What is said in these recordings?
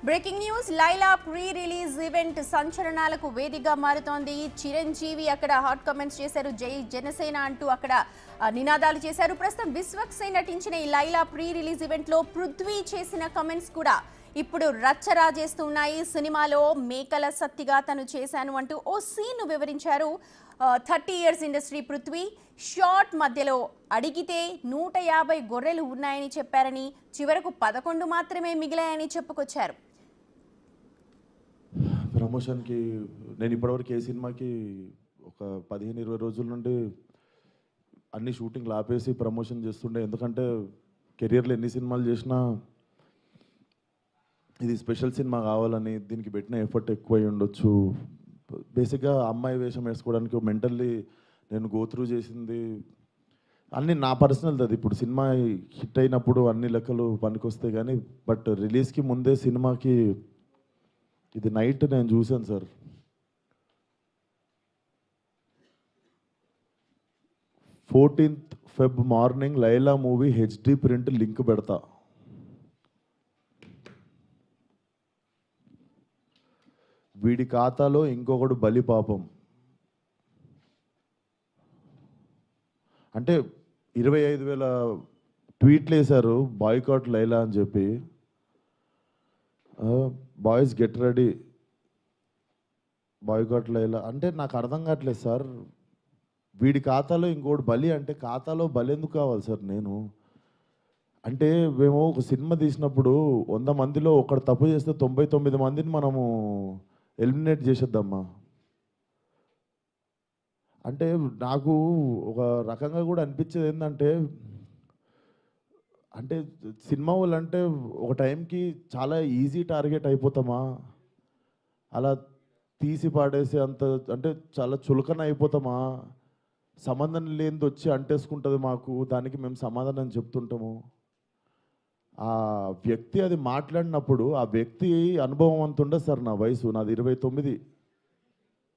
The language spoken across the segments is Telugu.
Breaking news Laila pre release event సంచలనాలకు వేదికగా మారుతోంది. చిరంజీవి అక్కడ హాట్ కామెంట్స్ చేశారు. జై జనసేన అంటూ అక్కడ నినాదాలు చేశారు. ప్రస్తుతం విశ్వక్సేన్ నటించిన ఈ లైలా ప్రీ రిలీజ్ ఈవెంట్ లో పృథ్వీ చేసిన కామెంట్స్ కూడా ఇప్పుడు రచ్చరాజేస్తున్నాయి. సినిమాలో మేకల సత్తిగా తను చేశాను అంటూ ఓ సీన్ వివరించారు. 30 ఇయర్స్ ఇండస్ట్రీ పృథ్వీ షార్ట్ మధ్యలో అడిగితే 150 గొర్రెలు ఉన్నాయని చెప్పారని, చివరకు 11 మాత్రమే మిగిలాయని చెప్పుకొచ్చారు. ప్రమోషన్కి నేను ఇప్పటివరకు ఏ సినిమాకి ఒక 15-20 రోజుల నుండి అన్ని షూటింగ్లు ఆపేసి ప్రమోషన్ చేస్తుండే. ఎందుకంటే కెరియర్లో ఎన్ని సినిమాలు చేసినా ఇది స్పెషల్ సినిమా కావాలని దీనికి పెట్టిన ఎఫర్ట్ ఎక్కువై ఉండొచ్చు. బేసిక్గా అమ్మాయి వేషం వేసుకోవడానికి మెంటల్లీ నేను గోత్రూ చేసింది అన్నీ నా పర్సనల్. అది ఇప్పుడు సినిమా హిట్ అయినప్పుడు అన్ని లెక్కలు పనికొస్తాయి కానీ, బట్ రిలీజ్కి ముందే సినిమాకి ఇది నైట్ నేను చూశాను sir. 14th Feb morning Laila movie HD print link పెడతా. వీడి ఖాతాలో ఇంకొకడు బలి పాపం. అంటే 25,000 ట్వీట్లు వేశారు బాయ్కాట్ లైలా అని చెప్పి. Boys get ready boycott Laila అంటే నాకు అర్థం కావట్లేదు సార్. వీడి ఖాతాలో ఇంకోటి బలి అంటే ఖాతాలో బలి ఎందుకు కావాలి సార్? నేను అంటే మేము ఒక సినిమా తీసినప్పుడు 100 మందిలో ఒకడు తప్పు చేస్తే 99 మందిని మనము ఎలిమినేట్ చేసేద్దామా అంటే నాకు ఒక రకంగా కూడా అనిపించేది ఏంటంటే, అంటే సినిమా వాళ్ళు అంటే ఒక టైంకి చాలా ఈజీ టార్గెట్ అయిపోతామా, అలా తీసి పాడేసి అంత అంటే చాలా చులకన అయిపోతామా, సంబంధం లేనిది వచ్చి అంటేసుకుంటుంది మాకు, దానికి మేము సమాధానం చెప్తుంటాము. ఆ వ్యక్తి అది మాట్లాడినప్పుడు ఆ వ్యక్తి అనుభవం అంత ఉండదు సార్. నా వయసు నాది 29,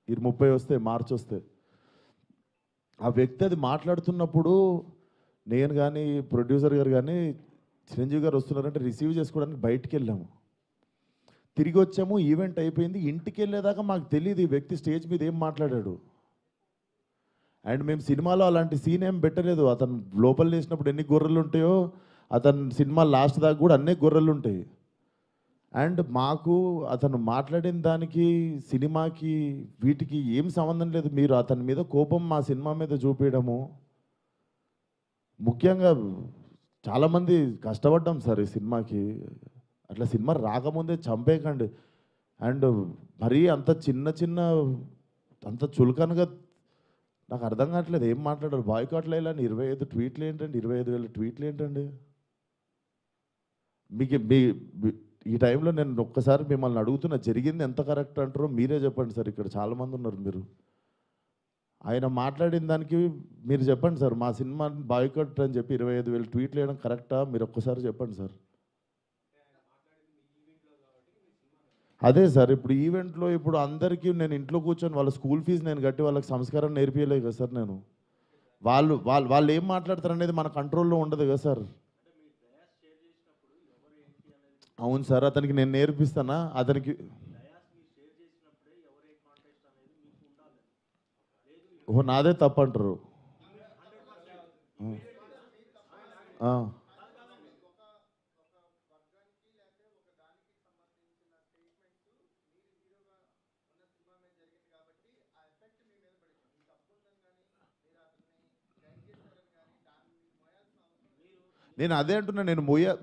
30 వస్తే మార్చి వస్తే. ఆ వ్యక్తి అది మాట్లాడుతున్నప్పుడు నేను కానీ ప్రొడ్యూసర్ గారు కానీ చిరంజీవి గారు వస్తున్నారంటే రిసీవ్ చేసుకోవడానికి బయటికి వెళ్ళాము. తిరిగి వచ్చాము, ఈవెంట్ అయిపోయింది. ఇంటికి వెళ్ళేదాకా మాకు తెలియదు ఈ వ్యక్తి స్టేజ్ మీద ఏం మాట్లాడాడు. అండ్ మేము సినిమాలో అలాంటి సీన్ ఏం పెట్టలేదు. అతను లోపల వేసినప్పుడు ఎన్ని గొర్రెలు ఉంటాయో అతను సినిమా లాస్ట్ దాకా కూడా అన్నీ గొర్రెలు ఉంటాయి. అండ్ మాకు అతను మాట్లాడిన దానికి సినిమాకి వీటికి ఏం సంబంధం లేదు. మీరు అతని మీద కోపం మా సినిమా మీద చూపించడము. ముఖ్యంగా చాలామంది కష్టపడ్డాం సార్ ఈ సినిమాకి. అట్లా సినిమా రాకముందే చంపేయకండి. అండ్ మరీ అంత చిన్న అంత చులకనగా నాకు అర్థం కావట్లేదు ఏం మాట్లాడారు. బాయ్కాట్ లైలా 25 ట్వీట్లు ఏంటండి? 25,000 ట్వీట్లు ఏంటండి? మీకు ఈ టైంలో నేను ఒక్కసారి మిమ్మల్ని అడుగుతున్నా, జరిగింది ఎంత కరెక్ట్ అంటారో మీరే చెప్పండి సార్. ఇక్కడ చాలామంది ఉన్నారు. మీరు ఆయన మాట్లాడిన దానికి మీరు చెప్పండి సార్. మా సినిమా బాయ్కాట్ అని చెప్పి 25,000 ట్వీట్లు వేయడం కరెక్టా? మీరు ఒక్కసారి చెప్పండి సార్. అదే సార్, ఇప్పుడు ఈవెంట్లో ఇప్పుడు అందరికీ నేను ఇంట్లో కూర్చొని వాళ్ళ స్కూల్ ఫీజు నేను కట్టి వాళ్ళకి సంస్కారం నేర్పించలేదు కదా సార్. నేను వాళ్ళు ఏం మాట్లాడతారు అనేది మన కంట్రోల్లో ఉండదు కదా సార్. అవును సార్, అతనికి నేను నేర్పిస్తానా? అతనికి ఓ నాదే తప్పంటారు. నేను అదే అంటున్నా, నేను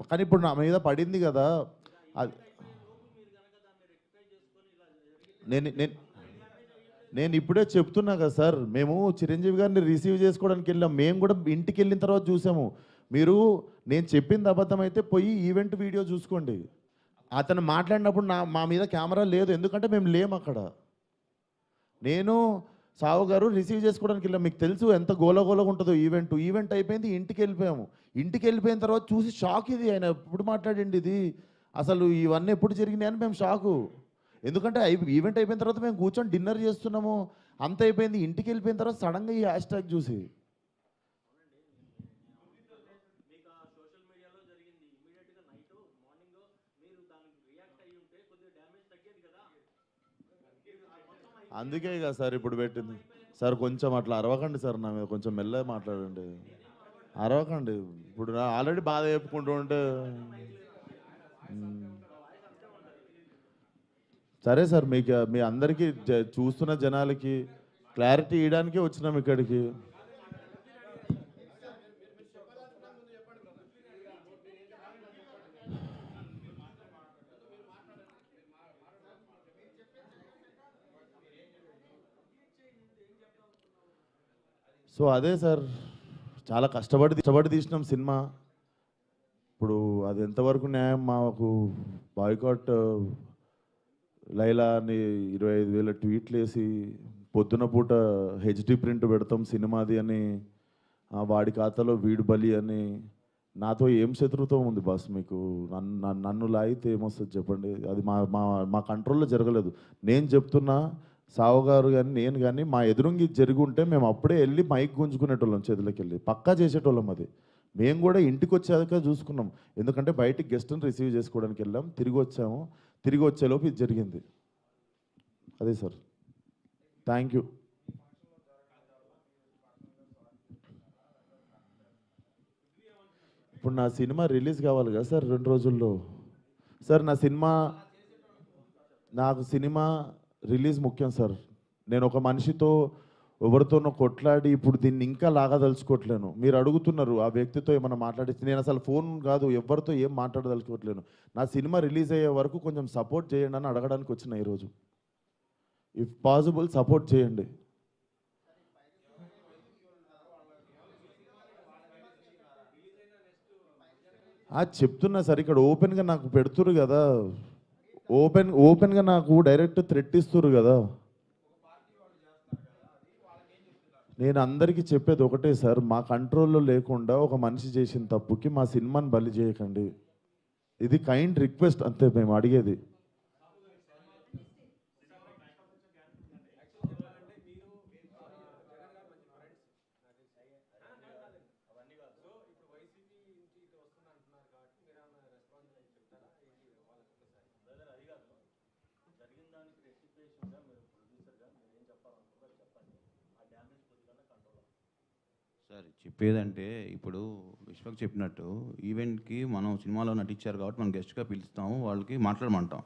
కానీ ఇప్పుడు నా మీద పడింది కదా. నేను ఇప్పుడే చెప్తున్నా కదా సార్. మేము చిరంజీవి గారిని రిసీవ్ చేసుకోవడానికి వెళ్ళాం. మేము కూడా ఇంటికి వెళ్ళిన తర్వాత చూసాము. మీరు నేను చెప్పింది అబద్ధం అయితే పోయి ఈవెంట్ వీడియో చూసుకోండి. అతను మాట్లాడినప్పుడు మా మీద కెమెరా లేదు, ఎందుకంటే మేము లేము అక్కడ. నేను సావు గారు రిసీవ్ చేసుకోవడానికి వెళ్ళాం. మీకు తెలుసు ఎంత గోలగోలగా ఉంటుందో ఈవెంట్ అయిపోయింది, ఇంటికి వెళ్ళిపోయాము. ఇంటికి వెళ్ళిపోయిన తర్వాత చూసి షాక్. ఇది ఆయన ఎప్పుడు మాట్లాడండి, ఇది అసలు ఇవన్నీ ఎప్పుడు జరిగినాయని మేము షాకు. ఎందుకంటే ఈవెంట్ అయిపోయిన తర్వాత మేము కూర్చొని డిన్నర్ చేస్తున్నాము, అంత అయిపోయింది. ఇంటికి వెళ్ళిపోయిన తర్వాత సడన్గా ఈ హ్యాష్ ట్యాగ్ చూసి అందుకే ఇక సార్ ఇప్పుడు పెట్టింది. సార్ కొంచెం అట్లా అరవకండి సార్, నా మీద కొంచెం మెల్లగా మాట్లాడండి. అరవకండి. ఇప్పుడు ఆల్రెడీ బాధ చెప్పుకుంటూ ఉంటే మ్, సరే సార్, మీకు మీ అందరికీ చూస్తున్న జనాలకి క్లారిటీ ఇవ్వడానికే వచ్చినాం ఇక్కడికి. సో అదే సార్, చాలా కష్టపడి తీసినాం సినిమా. ఇప్పుడు అది ఎంతవరకు న్యాయం? మాకు బాయ్కాట్ లైలా అని 25,000 ట్వీట్లు వేసి పొద్దున పూట హెచ్డి ప్రింట్ పెడతాం సినిమాది అని, వాడి ఖాతాలో వీడు బలి అని. నాతో ఏం శత్రుత్వం ఉంది బాస్ మీకు? నన్ను లాగితే ఏమొస్తుంది చెప్పండి? అది మా మా మా కంట్రోల్లో జరగలేదు. నేను చెప్తున్నా, సావు గారు కానీ నేను కానీ మా ఎదురుంగి జరిగి ఉంటే మేము అప్పుడే వెళ్ళి మైక్ గుంజుకునేటోళ్ళం, చేతులకి వెళ్ళి పక్కా చేసేటోళ్ళం. అది మేము కూడా ఇంటికి వచ్చాక చూసుకున్నాం, ఎందుకంటే బయటికి గెస్ట్ని రిసీవ్ చేసుకోవడానికి వెళ్ళాం, తిరిగి వచ్చాము. తిరిగి వచ్చేలోపు ఇది జరిగింది. అదే సార్, థ్యాంక్ యూ. ఇప్పుడు నా సినిమా రిలీజ్ కావాలి కదా సార్ 2 రోజుల్లో. సార్ నాకు సినిమా రిలీజ్ ముఖ్యం సార్. నేను ఒక మనిషితో ఎవరితోనో కొట్లాడి ఇప్పుడు దీన్ని ఇంకా లాగదలుచుకోవట్లేను. మీరు అడుగుతున్నారు ఆ వ్యక్తితో ఏమైనా మాట్లాడిస్తే, నేను అసలు ఫోన్ కాదు ఎవరితో ఏం మాట్లాడదలుచుకోవట్లేను. నా సినిమా రిలీజ్ అయ్యే వరకు కొంచెం సపోర్ట్ చేయండి అని అడగడానికి వచ్చిన ఈరోజు. ఇఫ్ పాసిబుల్ సపోర్ట్ చేయండి. చెప్తున్నా సార్, ఇక్కడ ఓపెన్గా నాకు పెడుతురు కదా, ఓపెన్గా నాకు డైరెక్ట్ థ్రెట్ ఇస్తురు కదా. నేను అందరికీ చెప్పేది ఒకటే సార్, మా కంట్రోల్లో లేకుండా ఒక మనిషి చేసిన తప్పుకి మా సినిమాని బలి చేయకండి. ఇది కైండ్ రిక్వెస్ట్ అంతే మేము అడిగేది. సార్ చెప్పేదంటే, ఇప్పుడు విశ్వక్ చెప్పినట్టు ఈవెంట్కి మనం సినిమాలో నటించారు కాబట్టి మనం గెస్ట్గా పిలుస్తాము, వాళ్ళకి మాట్లాడమంటాం.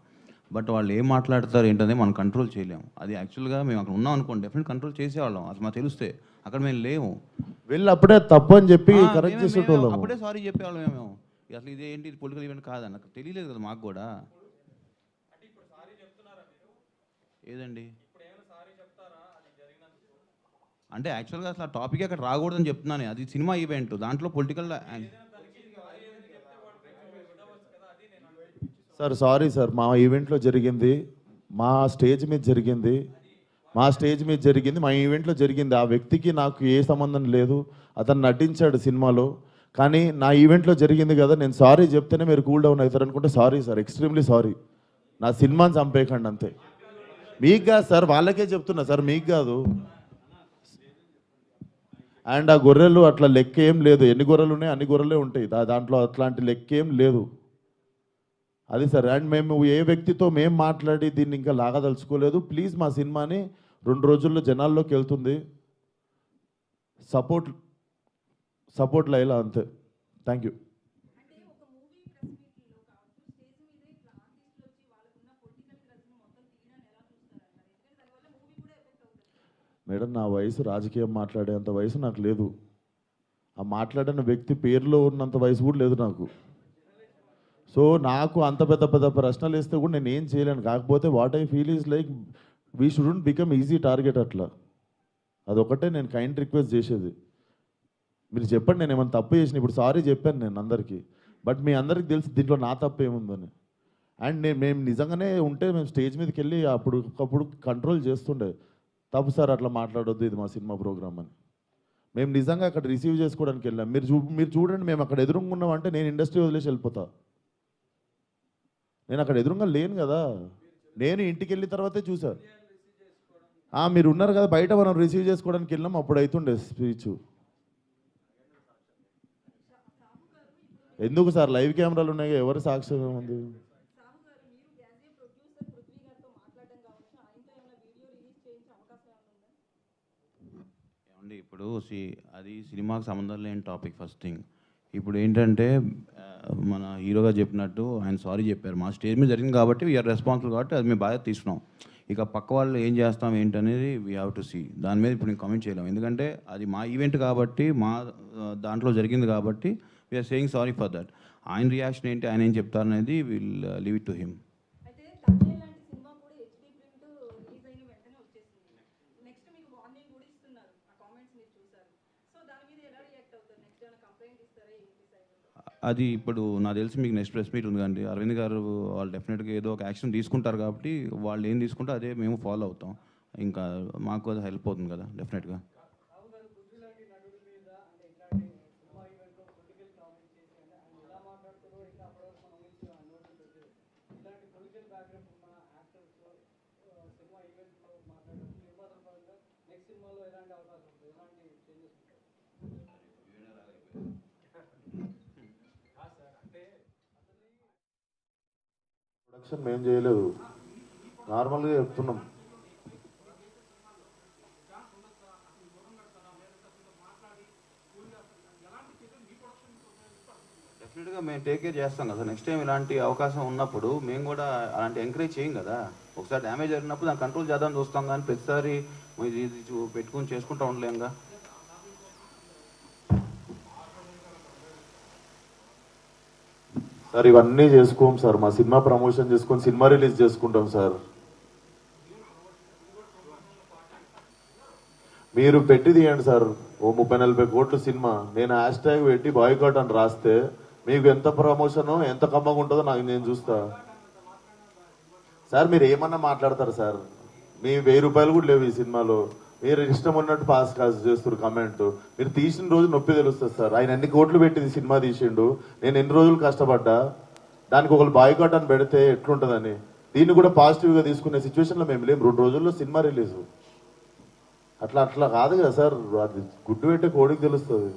బట్ వాళ్ళు ఏం మాట్లాడతారు ఏంటనేది మనం కంట్రోల్ చేయలేము. అది యాక్చువల్గా మేము అక్కడ ఉన్నాం అనుకోండి, డెఫినెట్ కంట్రోల్ చేసేవాళ్ళం. అసలు మాకు తెలిస్తే అక్కడ మేము లేము. వెళ్ళి అప్పుడే తప్పు అని చెప్పి కరెక్ట్ చేసేటోళ్ళం. అప్పుడే సారీ చెప్పేవాళ్ళం మేము. అసలు ఇదేంటి, ఇది పొలిటికల్ ఈవెంట్ కాదని నాకు తెలియలేదు కదా మాకు కూడా. ఏదండి అంటే యాక్చువల్గా అసలు ఆ టాపిక్ అక్కడ రాకూడదని చెప్తున్నాను. అది సినిమా ఈవెంట్, దాంట్లో పొలిటికల్. సార్ సారీ సార్, మా ఈవెంట్లో జరిగింది, మా స్టేజ్ మీద జరిగింది, మా ఈవెంట్లో జరిగింది. ఆ వ్యక్తికి నాకు ఏ సంబంధం లేదు, అతను నటించాడు సినిమాలో. కానీ నా ఈవెంట్లో జరిగింది కదా, నేను సారీ చెప్తేనే మీరు కూల్ డౌన్ అవుతారు అనుకుంటే సారీ సార్, ఎక్స్ట్రీమ్లీ సారీ. నా సినిమాని చంపేయకండి అంతే. మీకు కాదు సార్, వాళ్ళకే చెప్తున్నా సార్, మీకు కాదు. అండ్ ఆ గొర్రెలు అట్లా లెక్క ఏం లేదు, ఎన్ని గొర్రెలు ఉన్నాయి అన్ని గొర్రెలే ఉంటాయి, దాంట్లో అట్లాంటి లెక్క ఏం లేదు. అది సార్. అండ్ మేము ఏ వ్యక్తితో మేము మాట్లాడి దీన్ని ఇంకా లాగదలుచుకోలేదు. ప్లీజ్ మా సినిమాని 2 రోజుల్లో జనాల్లోకి వెళ్తుంది, సపోర్ట్ లైలా అంతే. Thank you. మేడం, నా వయసు రాజకీయం మాట్లాడేంత వయసు నాకు లేదు. ఆ మాట్లాడిన వ్యక్తి పేరులో ఉన్నంత వయసు కూడా లేదు నాకు. సో నాకు అంత పెద్ద ప్రశ్నలు వేస్తే కూడా నేను ఏం చేయలేను. కాకపోతే what I feel is like we shouldn't become easy target. అట్లా అదొకటే నేను కైండ్ రిక్వెస్ట్ చేసేది. మీరు చెప్పండి నేను ఏమైనా తప్పు చేసిన. ఇప్పుడు సారీ చెప్పాను నేను అందరికీ, బట్ మీ అందరికీ తెలుసు దీంట్లో నా తప్పు ఏముందని. అండ్ మేము నిజంగానే ఉంటే మేము స్టేజ్ మీదకి వెళ్ళి ఒకప్పుడు కంట్రోల్ చేస్తుండే, తప్పు సార్ అట్లా మాట్లాడొద్దు, ఇది మా సినిమా ప్రోగ్రామ్ అని. మేము నిజంగా అక్కడ రిసీవ్ చేసుకోవడానికి వెళ్ళాం. మీరు చూడండి, మేము అక్కడ ఎదురుకున్నాం అంటే నేను ఇండస్ట్రీ వదిలేసి వెళ్ళిపోతా. నేను అక్కడ ఎదురుగా లేను కదా, నేను ఇంటికి వెళ్ళిన తర్వాతే చూసా. మీరు ఉన్నారు కదా బయట, మనం రిసీవ్ చేసుకోవడానికి వెళ్ళాం, అప్పుడు అవుతుండే స్పీచ్. ఎందుకు సార్, లైవ్ కెమెరాలు ఉన్నాయి, ఎవరి సాక్ష్యం ఉంది? అంటే ఇప్పుడు అది సినిమాకి సంబంధం లేని టాపిక్ ఫస్ట్ థింగ్. ఇప్పుడు ఏంటంటే మన హీరోగా చెప్పినట్టు ఆయన సారీ చెప్పారు. మా స్టేజ్ మీద జరిగింది కాబట్టి వీఆర్ రెస్పాన్సిబుల్ కాబట్టి అది మేము బాధ్యత తీసుకున్నాం. ఇక పక్క వాళ్ళు ఏం చేస్తాం ఏంటనేది వీ హ్యావ్ టు సీ. దాని మీద ఇప్పుడు నేను కామెంట్ చేయలేము. ఎందుకంటే అది మా ఈవెంట్ కాబట్టి మా దాంట్లో జరిగింది కాబట్టి we're saying sorry for that. ఆయన రియాక్షన్ ఏంటి, ఆయన ఏం చెప్తారనేది will leave it to him. అయితే తమిళ లాంటి సినిమా కూడా హెచ్డీ ప్రింట్ రిలీజ్ అయిన వెంటనే వచ్చేసింది. నెక్స్ట్ మీకు వార్నింగ్ కూడా ఇస్తున్నారు. ఆ కామెంట్స్ మీరు చూసారు. సో దాని మీద ఎలా రియాక్ట్ అవుతారు? నెక్స్ట్ ఏమైనా కంప్లైంట్ ఇస్తారా ఏంటి సైడ్? అది ఇప్పుడు నాకు తెలిసి మీకు నెక్స్ట్ ప్రెస్ మీట్ ఉంది కండి. అరవింద్ గారు వాళ్ళు డెఫినెట్గా ఏదో ఒక యాక్షన్ తీసుకుంటారు కాబట్టి వాళ్ళు ఏం తీసుకుంటే అదే మేము ఫాలో అవుతాం. ఇంకా మాకు అది హెల్ప్ అవుతుంది కదా డెఫినెట్గా. ప్రొడక్షన్ మేము చేయలేదు, నార్మల్గా చెప్తున్నాం. డెఫినెట్గా మేము టేక్ కేర్ చేస్తాం కదా. నెక్స్ట్ టైం ఇలాంటి అవకాశం ఉన్నప్పుడు మేము కూడా అలాంటి ఎంకరేజ్ చేయం కదా. ఒకసారి డ్యామేజ్ జరిగినప్పుడు దాన్ని కంట్రోల్ చేద్దామని చూస్తాం కానీ ప్రతిసారి ఇది పెట్టుకుని చేసుకుంటూ ఉండలేంగా. సార్ ఇవన్నీ చేసుకోం సార్. మా సినిమా ప్రమోషన్ చేసుకొని సినిమా రిలీజ్ చేసుకుంటాం సార్. మీరు పెట్టి తీయండి సార్. ఓ 30-40 కోట్ల సినిమా నేను హ్యాష్ ట్యాగ్ పెట్టి బాయ్కాట్ అని రాస్తే మీకు ఎంత ప్రమోషన్ ఎంత కమ్మగా ఉంటుందో నేను చూస్తా సార్. మీరు ఏమన్నా మాట్లాడతారు సార్. మీ 1000 రూపాయలు కూడా లేవు ఈ సినిమాలో. మీరు ఇష్టం ఉన్నట్టు పాస్ చేస్తారు కమెంట్. మీరు తీసిన రోజు నొప్పి తెలుస్తుంది సార్. ఆయన ఎన్ని కోట్లు పెట్టింది సినిమా తీసిండు, నేను ఎన్ని రోజులు కష్టపడ్డా, దానికి ఒకరు బాయ్కాట్ అని పెడితే ఎట్లుంటుందని. దీన్ని కూడా పాజిటివ్గా తీసుకునే సిచ్యువేషన్లో మేము లేము. 2 రోజుల్లో సినిమా రిలీజ్. అట్లా కాదు కదా సార్. అది గుడ్డు పెట్టే కోడికి తెలుస్తుంది.